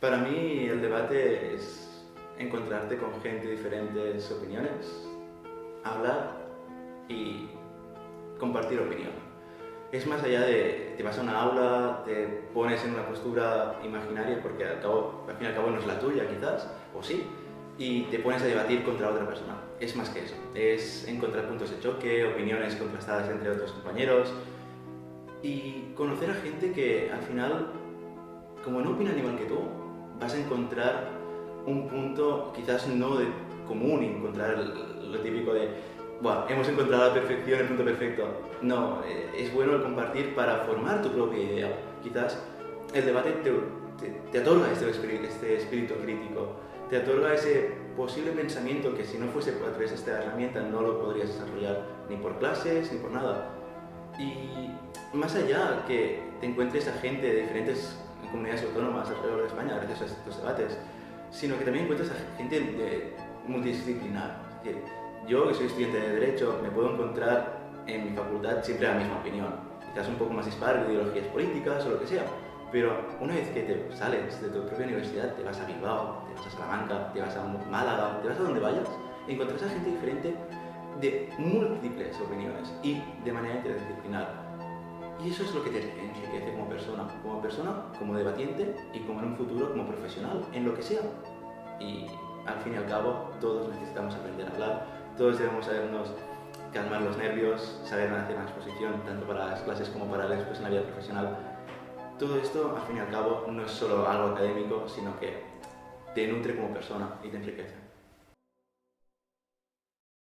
Para mí el debate es encontrarte con gente de diferentes opiniones, hablar y compartir opinión. Es más allá de te vas a una aula, te pones en una postura imaginaria porque al fin y al cabo no es la tuya quizás, o sí, y te pones a debatir contra otra persona. Es más que eso, es encontrar puntos de choque, opiniones contrastadas entre otros compañeros y conocer a gente que al final, como no opinan igual que tú, vas a encontrar un punto quizás no de común y encontrar lo típico de bueno, hemos encontrado la perfección, el punto perfecto. No, es bueno el compartir para formar tu propia idea. Quizás el debate te otorga este espíritu crítico, te otorga ese posible pensamiento que si no fuese a través de esta herramienta no lo podrías desarrollar ni por clases ni por nada. Y más allá que te encuentres a gente de diferentes comunidades autónomas alrededor de España gracias a estos debates, sino que también encuentras a gente multidisciplinar. Es decir, yo, que soy estudiante de Derecho, me puedo encontrar en mi facultad siempre la misma opinión, quizás un poco más dispar de ideologías políticas o lo que sea, pero una vez que te sales de tu propia universidad, te vas a Bilbao, te vas a Salamanca, te vas a Málaga, te vas a donde vayas, encontrarás a gente diferente de múltiples opiniones y de manera interdisciplinar. Y eso es lo que te enriquece como persona, como debatiente y como en un futuro como profesional, en lo que sea. Y al fin y al cabo, todos necesitamos aprender a hablar, todos debemos sabernos calmar los nervios, saber hacer una exposición tanto para las clases como para después en la vida profesional. Todo esto, al fin y al cabo, no es solo algo académico, sino que te nutre como persona y te enriquece.